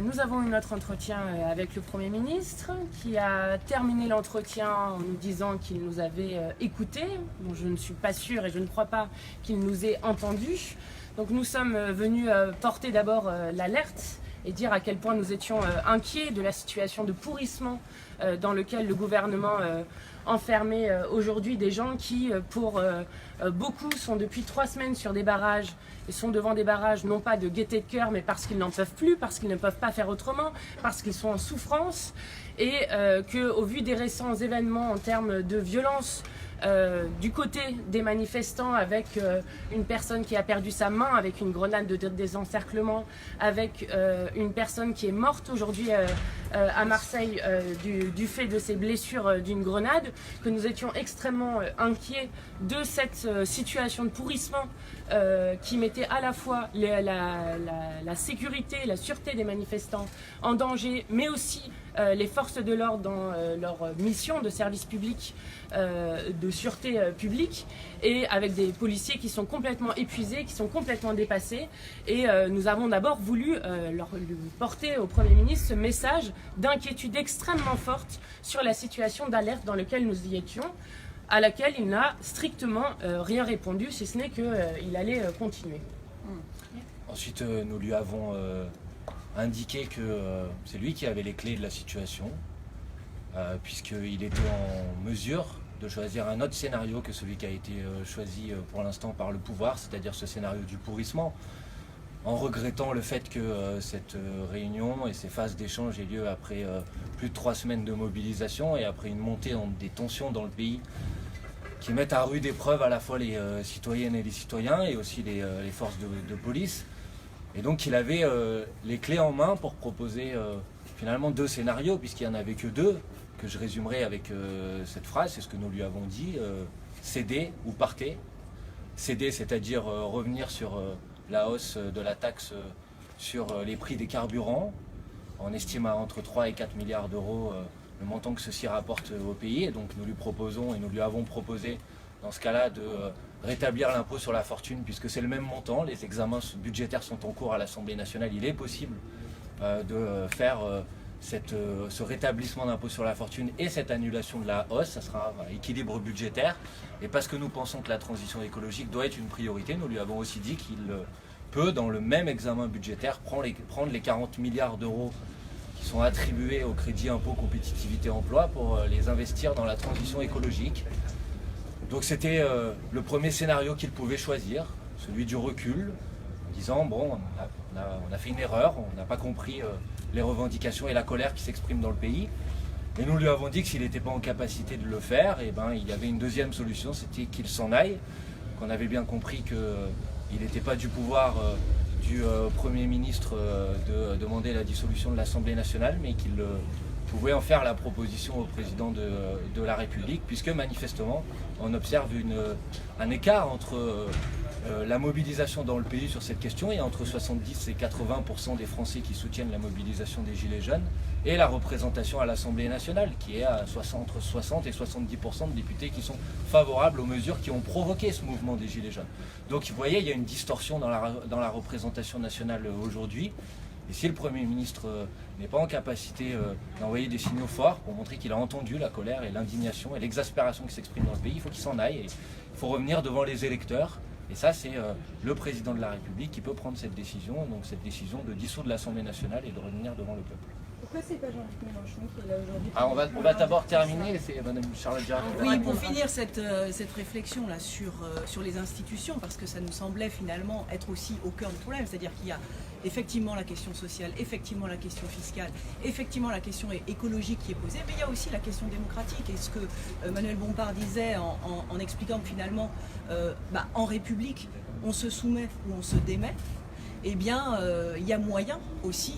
Nous avons eu notre entretien avec le Premier ministre qui a terminé l'entretien en nous disant qu'il nous avait écoutés. Bon, je ne suis pas sûre et je ne crois pas qu'il nous ait entendus. Donc nous sommes venus porter d'abord l'alerte et dire à quel point nous étions inquiets de la situation de pourrissement dans lequel le gouvernement enfermait aujourd'hui des gens qui, pour beaucoup, sont depuis 3 semaines sur des barrages et sont devant des barrages non pas de gaieté de cœur mais parce qu'ils n'en peuvent plus, parce qu'ils ne peuvent pas faire autrement, parce qu'ils sont en souffrance et qu'au vu des récents événements en termes de violence du côté des manifestants, avec une personne qui a perdu sa main avec une grenade de désencerclement, avec une personne qui est morte aujourd'hui à Marseille du fait de ses blessures d'une grenade, que nous étions extrêmement inquiets de cette situation de pourrissement qui mettait à la fois la sécurité, la sûreté des manifestants en danger, mais aussi les forces de l'ordre dans leur mission de service public, de sûreté publique, et avec des policiers qui sont complètement épuisés, qui sont complètement dépassés. Et nous avons d'abord voulu lui porter au Premier ministre ce message d'inquiétude extrêmement forte sur la situation d'alerte dans laquelle nous y étions, à laquelle il n'a strictement rien répondu, si ce n'est qu'il allait continuer. Ensuite, nous lui avons indiqué que c'est lui qui avait les clés de la situation, puisqu'il était en mesure de choisir un autre scénario que celui qui a été choisi pour l'instant par le pouvoir, c'est-à-dire ce scénario du pourrissement, en regrettant le fait que cette réunion et ces phases d'échange aient lieu après plus de 3 semaines de mobilisation et après une montée des tensions dans le pays qui mettent à rude épreuve à la fois les citoyennes et les citoyens et aussi les forces de police. Et donc il avait les clés en main pour proposer finalement 2 scénarios, puisqu'il n'y en avait que 2, que je résumerai avec cette phrase, c'est ce que nous lui avons dit, céder ou partez. Céder, c'est-à-dire revenir sur la hausse de la taxe sur les prix des carburants. On estime à entre 3 et 4 milliards d'euros le montant que ceci rapporte au pays. Et donc nous lui proposons et nous lui avons proposé dans ce cas-là de rétablir l'impôt sur la fortune, puisque c'est le même montant. Les examens budgétaires sont en cours à l'Assemblée nationale. Il est possible de faire ce rétablissement d'impôt sur la fortune et cette annulation de la hausse. Ça sera un équilibre budgétaire. Et parce que nous pensons que la transition écologique doit être une priorité, nous lui avons aussi dit qu'il peut, dans le même examen budgétaire, prendre les 40 milliards d'euros qui sont attribués au crédit impôt compétitivité emploi pour les investir dans la transition écologique. Donc c'était le premier scénario qu'il pouvait choisir, celui du recul, en disant bon, on a fait une erreur, on n'a pas compris les revendications et la colère qui s'expriment dans le pays. Et nous lui avons dit que s'il n'était pas en capacité de le faire, eh ben, il y avait une deuxième solution, c'était qu'il s'en aille, qu'on avait bien compris qu'il n'était pas du pouvoir du Premier ministre de demander la dissolution de l'Assemblée nationale, mais qu'il pouvait en faire la proposition au président de la République, puisque manifestement on observe un écart entre la mobilisation dans le pays sur cette question, et entre 70 et 80% des Français qui soutiennent la mobilisation des Gilets jaunes, et la représentation à l'Assemblée nationale, qui est à entre 60 et 70% de députés qui sont favorables aux mesures qui ont provoqué ce mouvement des Gilets jaunes. Donc vous voyez, il y a une distorsion dans la représentation nationale aujourd'hui. Et si le Premier ministre n'est pas en capacité d'envoyer des signaux forts pour montrer qu'il a entendu la colère et l'indignation et l'exaspération qui s'expriment dans le pays, il faut qu'il s'en aille et il faut revenir devant les électeurs. Et ça, c'est le président de la République qui peut prendre cette décision, donc cette décision de dissoudre l'Assemblée nationale et de revenir devant le peuple. Pourquoi c'est pas Jean-Luc Mélenchon qui est là aujourd'hui? On va d'abord terminer, c'est Mme Charlotte Girard. Oui, pour finir cette réflexion là sur les institutions, parce que ça nous semblait finalement être aussi au cœur du problème, c'est-à-dire qu'il y a effectivement la question sociale, effectivement la question fiscale, effectivement la question écologique qui est posée, mais il y a aussi la question démocratique. Et ce que Manuel Bompard disait en expliquant que finalement, en République, on se soumet ou on se démet, eh bien, il y a moyen aussi,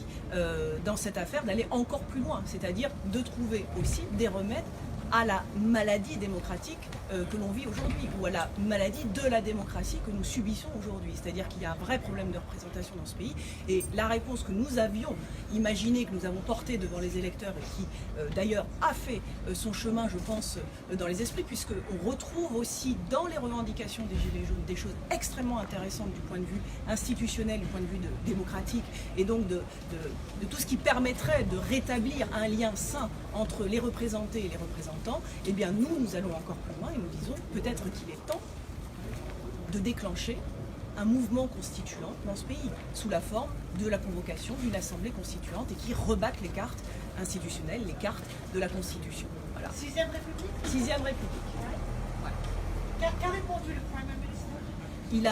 dans cette affaire, d'aller encore plus loin, c'est-à-dire de trouver aussi des remèdes à la maladie démocratique que l'on vit aujourd'hui, ou à la maladie de la démocratie que nous subissons aujourd'hui. C'est-à-dire qu'il y a un vrai problème de représentation dans ce pays, et la réponse que nous avions imaginée, que nous avons portée devant les électeurs, et qui d'ailleurs a fait son chemin, je pense, dans les esprits, puisqu'on retrouve aussi dans les revendications des Gilets jaunes des choses extrêmement intéressantes du point de vue institutionnel, du point de vue démocratique, et donc de tout ce qui permettrait de rétablir un lien sain entre les représentés et les représentants. Eh bien nous allons encore plus loin et nous disons peut-être qu'il est temps de déclencher un mouvement constituant dans ce pays, sous la forme de la convocation d'une assemblée constituante et qui rebatte les cartes institutionnelles, les cartes de la Constitution. Voilà. 6e République. 6e République. Qu'a répondu le Premier ministre? Il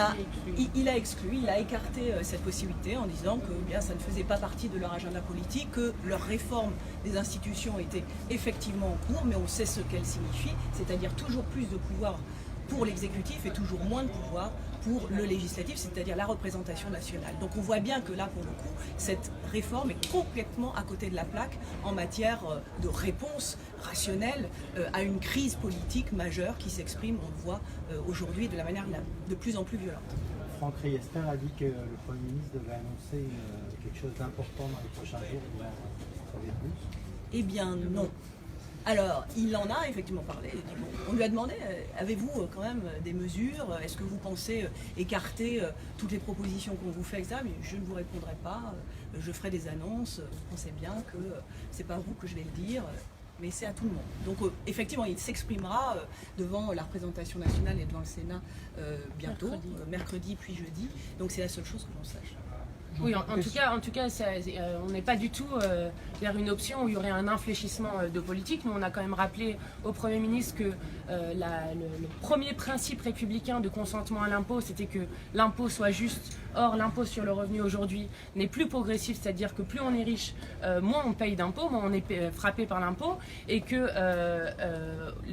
a exclu, il a écarté cette possibilité en disant que bien, ça ne faisait pas partie de leur agenda politique, que leur réforme des institutions était effectivement en cours, mais on sait ce qu'elle signifie, c'est-à-dire toujours plus de pouvoir pour l'exécutif et toujours moins de pouvoir pour le législatif, c'est-à-dire la représentation nationale. Donc on voit bien que là, pour le coup, cette réforme est complètement à côté de la plaque en matière de réponse rationnelle à une crise politique majeure qui s'exprime, on le voit aujourd'hui, de la manière de plus en plus violente. Franck Riester a dit que le Premier ministre devait annoncer quelque chose d'important dans les prochains jours. Vous en savez plus? Eh bien non. Alors, il en a effectivement parlé. On lui a demandé, avez-vous quand même des mesures? Est-ce que vous pensez écarter toutes les propositions qu'on vous fait, etc. Mais je ne vous répondrai pas. Je ferai des annonces. Vous pensez bien que c'est pas vous que je vais le dire, mais c'est à tout le monde. Donc, effectivement, il s'exprimera devant la représentation nationale et devant le Sénat bientôt, mercredi puis jeudi. Donc, c'est la seule chose que l'on sache. Oui, en tout cas, on n'est pas du tout vers une option où il y aurait un infléchissement de politique. Nous, on a quand même rappelé au Premier ministre que le premier principe républicain de consentement à l'impôt, c'était que l'impôt soit juste. Or, l'impôt sur le revenu aujourd'hui n'est plus progressif, c'est-à-dire que plus on est riche, moins on paye d'impôts, moins on est frappé par l'impôt, et que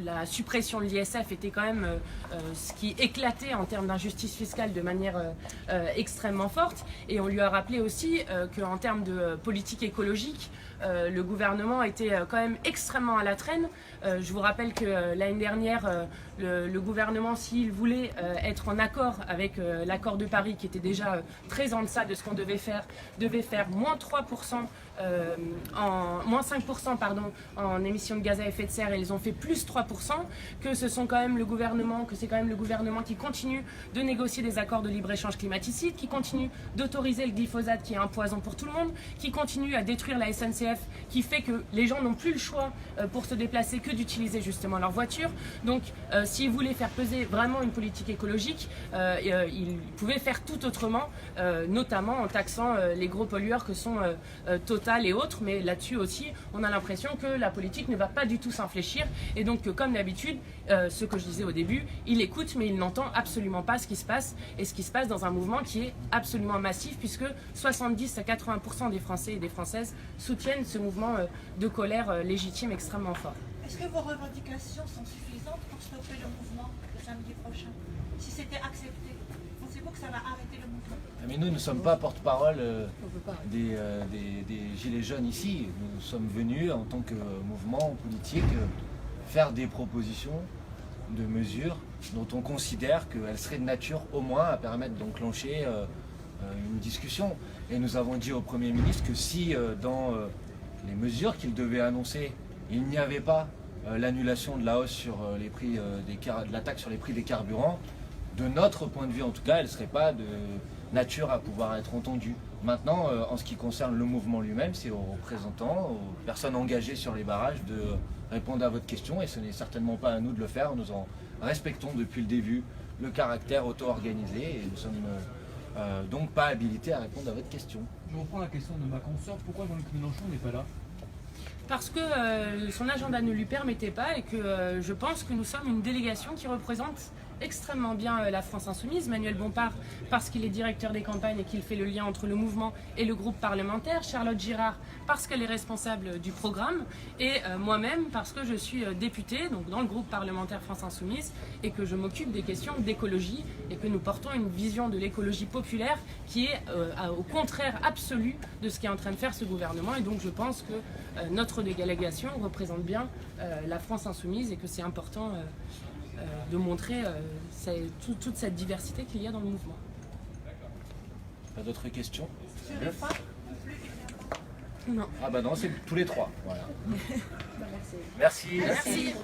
la suppression de l'ISF était quand même ce qui éclatait en termes d'injustice fiscale de manière extrêmement forte. Et on lui a rappelé aussi qu'en termes de politique écologique, le gouvernement était quand même extrêmement à la traîne. Je vous rappelle que l'année dernière, le gouvernement, s'il voulait être en accord avec l'accord de Paris, qui était déjà très en deçà de ce qu'on devait faire moins 3%, moins 5% pardon, en émissions de gaz à effet de serre, et ils ont fait plus 3%, que c'est quand même le gouvernement qui continue de négocier des accords de libre-échange climaticides, qui continue d'autoriser le glyphosate qui est un poison pour tout le monde, qui continue à détruire la SNCF, qui fait que les gens n'ont plus le choix pour se déplacer que d'utiliser justement leur voiture. Donc s'ils voulaient faire peser vraiment une politique écologique, ils pouvaient faire tout autrement, notamment en taxant les gros pollueurs que sont Total et autres, mais là-dessus aussi on a l'impression que la politique ne va pas du tout s'infléchir, et donc comme d'habitude, ce que je disais au début, il écoute mais il n'entend absolument pas ce qui se passe, et ce qui se passe dans un mouvement qui est absolument massif, puisque 70 à 80% des Français et des Françaises soutiennent ce mouvement de colère légitime extrêmement fort. Est-ce que vos revendications sont suffisantes pour stopper le mouvement le samedi prochain? Si c'était accepté, pensez-vous que ça va arrêter le mouvement? Mais nous ne sommes pas porte-parole des Gilets jaunes ici. Nous sommes venus en tant que mouvement politique faire des propositions de mesures dont on considère qu'elles seraient de nature au moins à permettre d'enclencher une discussion. Et nous avons dit au Premier ministre que si dans les mesures qu'il devait annoncer, il n'y avait pas l'annulation de la hausse sur les prix de la taxe sur les prix des carburants, de notre point de vue en tout cas, elle ne serait pas de nature à pouvoir être entendue. Maintenant, en ce qui concerne le mouvement lui-même, c'est aux représentants, aux personnes engagées sur les barrages de répondre à votre question, et ce n'est certainement pas à nous de le faire. Nous en respectons depuis le début le caractère auto-organisé, et nous sommes donc pas habilités à répondre à votre question. Je reprends la question de ma consoeur, pourquoi Jean-Luc Mélenchon n'est pas là? Parce que son agenda ne lui permettait pas, et que je pense que nous sommes une délégation qui représente extrêmement bien la France Insoumise. Manuel Bompard, parce qu'il est directeur des campagnes et qu'il fait le lien entre le mouvement et le groupe parlementaire. Charlotte Girard, parce qu'elle est responsable du programme. Et moi-même, parce que je suis députée, donc dans le groupe parlementaire France Insoumise, et que je m'occupe des questions d'écologie, et que nous portons une vision de l'écologie populaire qui est au contraire absolu de ce qu'est en train de faire ce gouvernement. Et donc je pense que notre délégation représente bien la France Insoumise et que c'est important de montrer toute cette diversité qu'il y a dans le mouvement. Pas d'autres questions? Sur les femmes, plus évidemment. Non. Ah bah non, c'est tous les trois. Voilà. Merci. Merci.